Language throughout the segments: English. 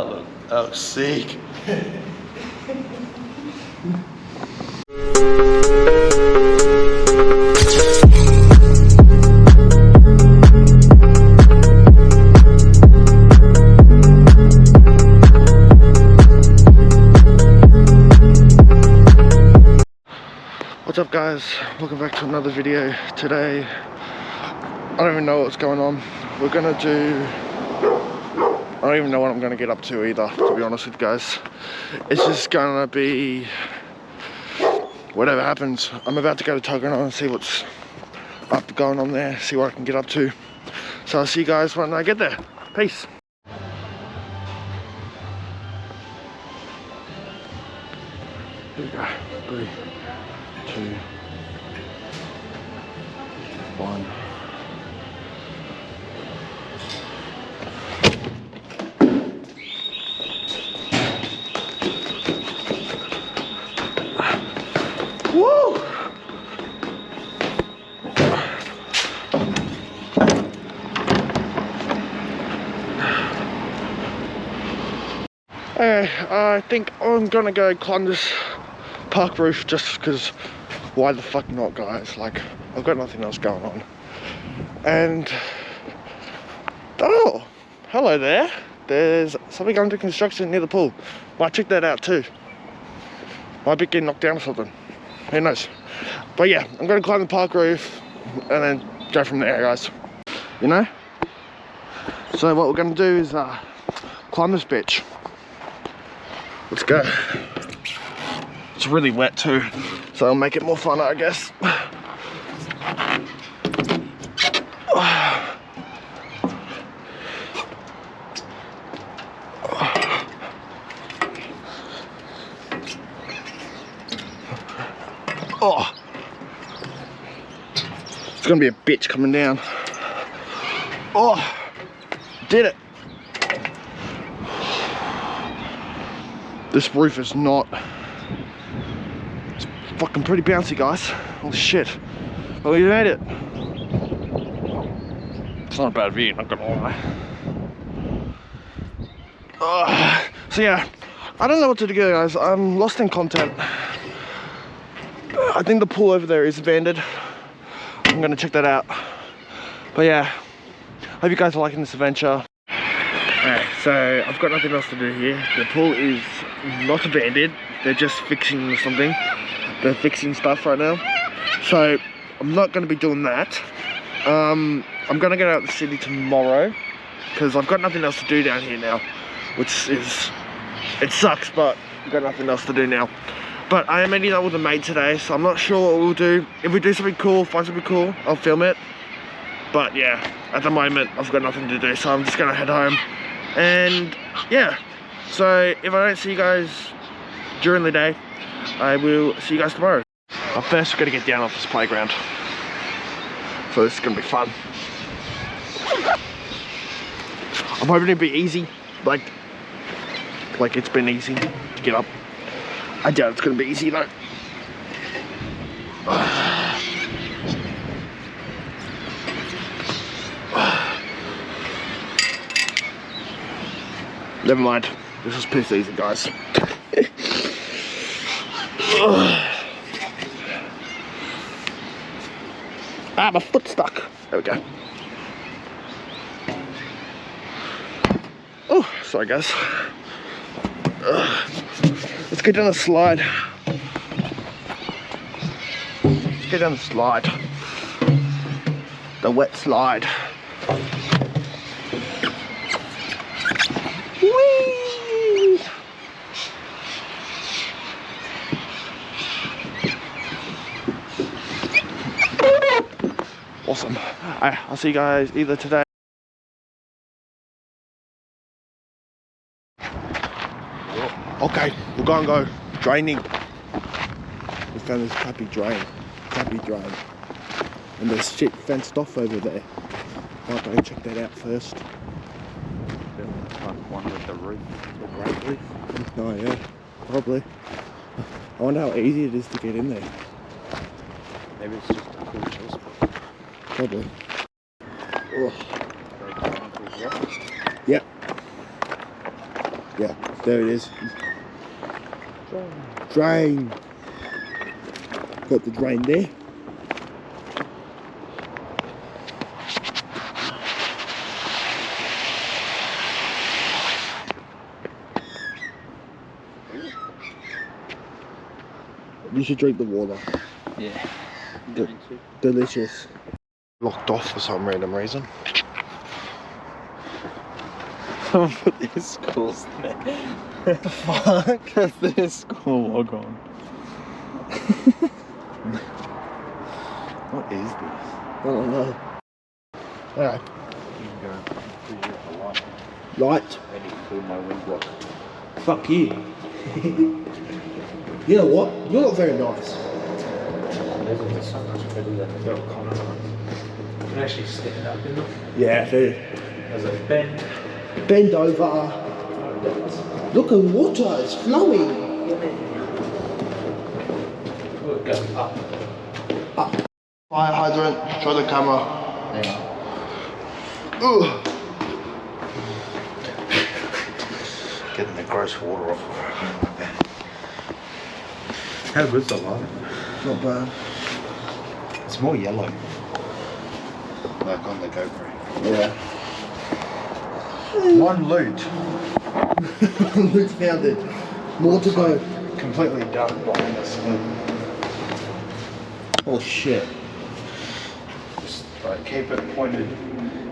That looks sick. What's up guys, welcome back to another video. Today, I don't even know what's going on. We're gonna do, I don't even know what I'm gonna get up to either, to be honest with you guys. It's just gonna be whatever happens. I'm about to go to Tuggeranong and see what's going on there, see what I can get up to. So I'll see you guys when I get there. Peace. Here we go. 3, 2, 1. Woo! I think I'm gonna go climb this park roof just because why the fuck not, guys? Like, I've got nothing else going on. And oh, hello there. There's something under construction near the pool. Might check that out too. Might be getting knocked down or something. Who knows? But yeah, I'm gonna climb the park roof and then go from there, guys. You know? So what we're gonna do is climb this bitch. Let's go. It's really wet too, so I'll make it more fun, I guess. Oh, it's gonna be a bitch coming down. Oh, did it. This roof is not, it's fucking pretty bouncy, guys. Holy shit. Well, you made it. It's not a bad view, not gonna lie. So yeah, I don't know what to do, guys. I'm lost in content. I think the pool over there is abandoned. I'm gonna check that out. But yeah, hope you guys are liking this adventure. Alright, so I've got nothing else to do here. The pool is not abandoned. They're just fixing something. They're fixing stuff right now. So I'm not gonna be doing that. I'm gonna get out of the city tomorrow because I've got nothing else to do down here now, which is, it sucks, but I've got nothing else to do now. But I am meeting up with a mate today, so I'm not sure what we'll do. If we do something cool, find something cool, I'll film it. But yeah, at the moment, I've got nothing to do, so I'm just gonna head home. And yeah, so if I don't see you guys during the day, I will see you guys tomorrow. But first, we're gonna get down off this playground. So this is gonna be fun. I'm hoping it'll be easy, like it's been easy to get up. I doubt it's gonna be easy though. Never mind. This is piss easy, guys. My foot's stuck. There we go. Oh, sorry guys. Let's get down the slide. Let's get down the slide. The wet slide. Whee! Awesome. I'll see you guys either today. Okay, we're gonna go draining. We found this crappy drain. And there's shit fenced off over there. Might go check that out first. One with the roof. The great roof? Oh yeah, probably. I wonder how easy it is to get in there. Maybe it's just a cool chill spot. Probably. Oh. Yep. Yeah, there it is. Drain. Got the drain there. You should drink the water. Yeah. Delicious. Locked off for some random reason. Someone put their schools there. What the fuck? That's their school log on. What is this? I don't know. Alright. You can go through here for light. Light. I need to clean my wind block. Fuck you. You know what? You're not very nice. Those are so much better than the little Connor ones. You can actually stand up in them. Yeah, dude. There's a bend. Bend over. Look at water, it's flowing. Look, go up. Up. Fire hydrant, show the camera. Hang on. Ugh. Getting the gross water off. How good's the light? Not bad. It's more yellow. Like on the GoPro. Yeah. One loot. Loot found it. More to go. Completely dark behind us. Oh shit. Just like keep it pointed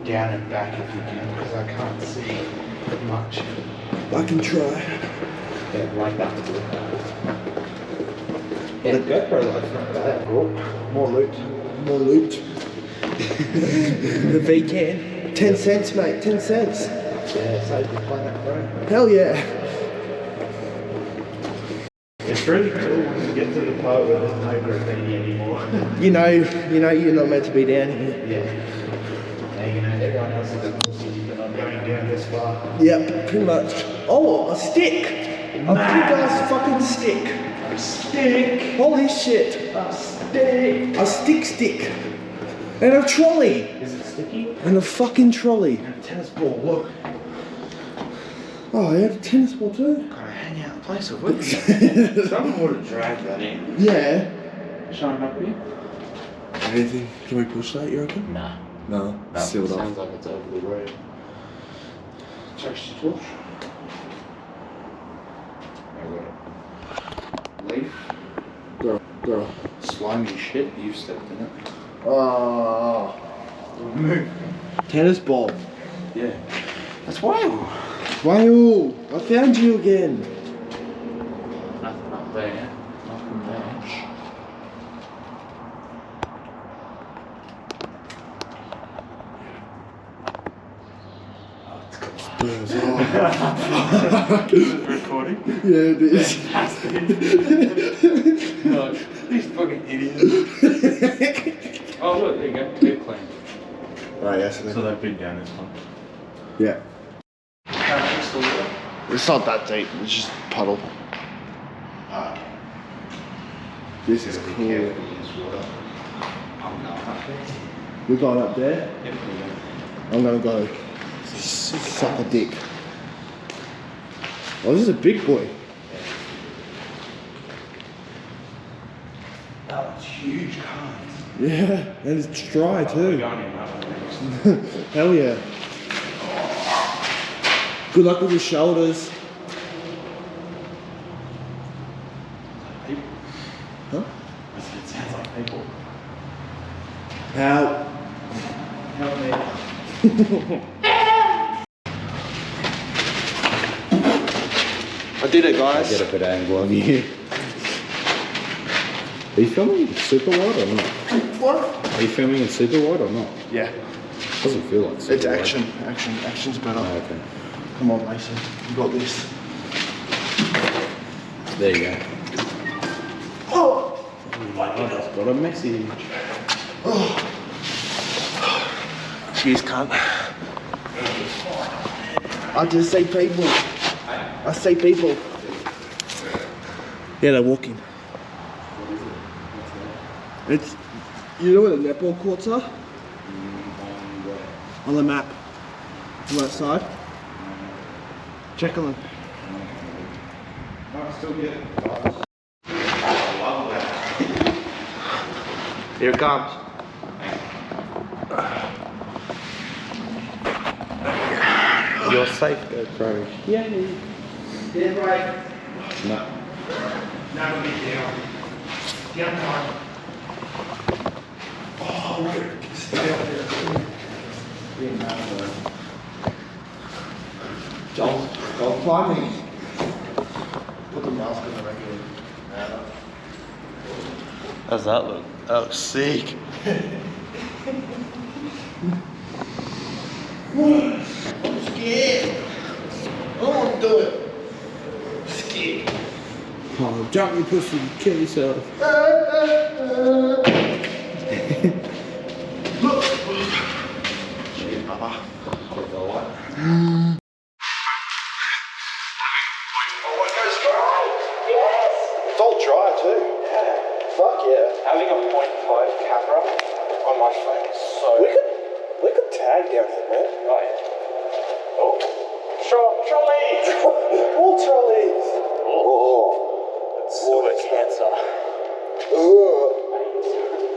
down and back if you can, because I can't see much. I can try. Yeah, like that. Yeah, GoPro light's not bad. Oh, more loot. More loot. The V10. 10 cents, mate. 10 cents. Yeah, save the planet, bro. Hell yeah. It's really cool when you get to the part where there's no graffiti anymore. You know you're not meant to be down here. Yeah. And you know, everyone else is a pussy, but I'm going down this far. Yep, pretty much. Oh, a stick! A big ass fucking stick. A stick! Holy shit. A stick! A stick. And a trolley. Is it sticky? And a fucking trolley. And a tennis ball, look. Oh, I had a tennis ball too. Gotta hang out in place of it. Someone would have dragged that in. Yeah. Shine up here? Anything? Can we push that, you reckon? Nah. No. No, Sealed off. sounds like it's over the road. Check your torch. I got it. Leaf. Go. Slimy shit, you've stepped in it. Oh. Move. Tennis ball. Yeah. That's wild. Wow, I found you again. Nothing up there. Nothing there. Oh, it's Burns off. Is it recording? Yeah, it is. Fantastic. No, these fucking idiots. Oh look, there you go. They're clean. Right, yes. So they've been down this one. Yeah. It's not that deep, it's just puddle. This is cool. We're going up there? I'm gonna go suck a dick. Oh, this is a big boy. Oh, it's huge cars. Yeah, and it's dry We're too. going in that one next. Hell yeah. Good luck with your shoulders. People. Huh? It sounds like people. Help. Help me. I did it, guys. Get a better angle of you. Are you filming in super wide or not? What? Are you filming in super wide or not? Yeah. Doesn't feel like super It's wide. action. Action's better. Oh, okay. Come on, Mason. You got this. There you go. Oh! I just got a message. Oh. Cheers, cunt. I just say people. I say people. Yeah, they're walking. It's, you know where the netball courts are? On the map. On that side. Check on them. I still get it. I love that. Here it comes. You're safe, GoPro. Yay. Yeah, right. No. Now we get down. Down time. Oh, we're gonna stay out there. Joel, go climbing. Put the mask on the regular. How's that look? That looks sick. I'm scared. I don't want to do it. I'm scared. Oh, jump you pussy, kill yourself. Look. Shit, Papa. It's all dry too. Yeah. Fuck yeah. Having a 0.5 camera on my phone is so... We could tag down here, man. Oh, yeah. Oh. Trolleys! All trolleys. Oh. That's still a cancer.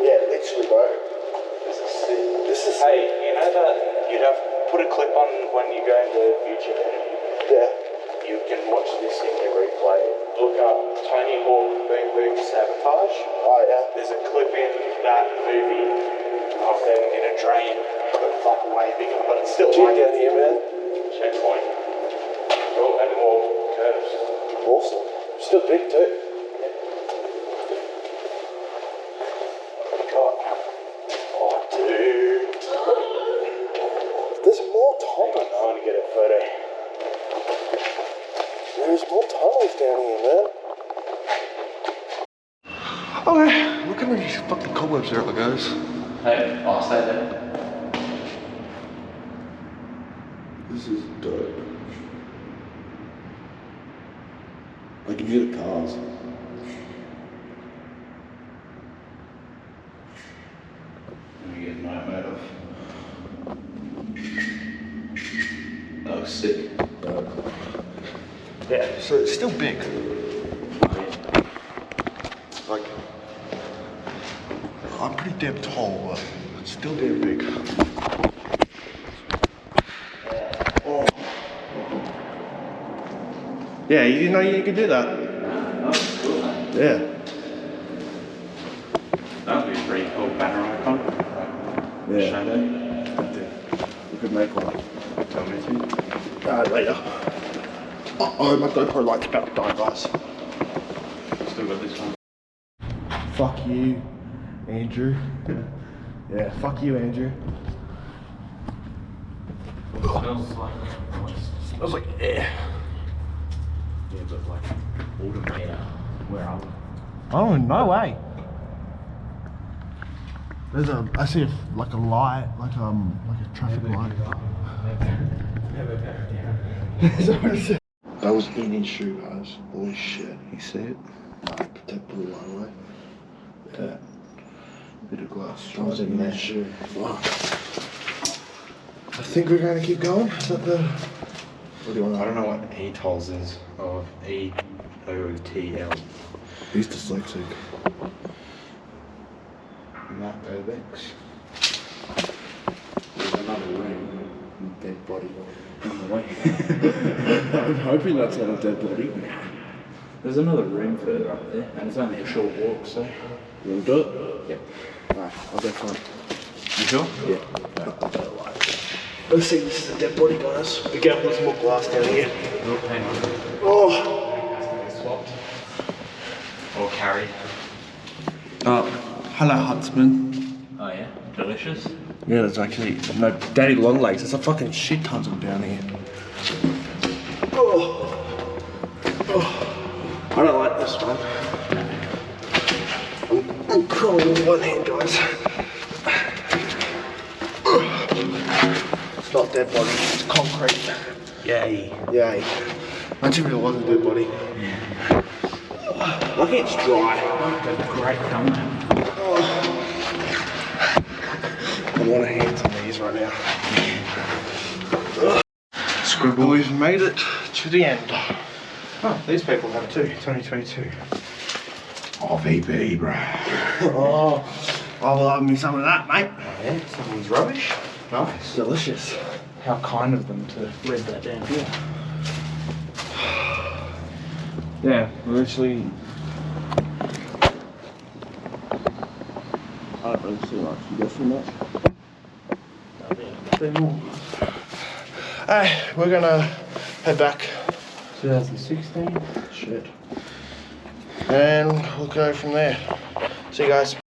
Yeah, literally, bro. This is sick. This is... Hey, you know that you'd have put a clip on when you go into YouTube editing? Yeah. You can watch this in your replay. Look up Tony Hawk Boom Boom Sabotage. Oh, yeah. There's a clip in that movie of them in a drain, but like way bigger, but it's still Check down here, man. checkpoint. Oh, and more curves. Awesome. Still big too. God. Oh, dude. There's more I tunnels. want to get a photo. There's more tunnels down here, man. Okay, look how many fucking cobwebs there are, guys. Hey, I'll stay there. This is dope. I can hear the cars. Let me get night mode off. That was sick. Dope. Yeah, so it's still big. Like, I'm pretty damn tall, but it's still damn big. Oh. Yeah, you didn't know you could do that? Yeah. That would be a pretty cool banner icon. Yeah. Shadow. We could make one. Tell me to. Later. Uh-oh, my GoPro light's about to die, guys. Still got this one. Fuck you, Andrew. Yeah, fuck you, Andrew. Smells like. Smells like air. Yeah, but like autumn air. Where are we? Oh, no way. There's I see like a light, like a traffic light. Never go down. That was in his shoe, guys. Holy shit. You see it? Put that blue light away. Yeah. Bit of glass. That was in that shoe. Fuck. I think we're going to keep going. Is that the... What do you want? I don't know what ETOLs is. Or EOTL. He's dyslexic. Matt Urbex. There's another room. Dead body. On the way. I'm hoping that's not a dead body. There's another room further up there, and it's only a short walk, so. You want to do it? Yep. Alright, I'll go front. You sure? Yeah. Let's see, this is a dead body, guys. Be careful, there's more glass down here. Oh, hang on. Oh! Has to be swapped. Or carried. Oh, hello, Huntsman. Oh, yeah? Delicious. Yeah, there's actually no daddy long legs. There's a fucking shit tons of them down here. Oh. Oh. I don't like this one. I'm crawling with one hand, guys. It's not dead body, it's concrete. Yay. Yay. Imagine if it wasn't dead body. Yeah. Lucky it's dry. Great thumbnail. I want to hands on these right now. Scribble, we've made it to the end. Oh, these people have too. 2022. Oh, VP, bro. Oh, I'll love me some of that, mate. Oh, yeah, someone's rubbish. Nice. Delicious. How kind of them to leave that down here. Yeah, we're actually. I don't really see much. You got too much? Nothing more. Hey, we're gonna head back 2016. shit, and we'll go from there. See you guys.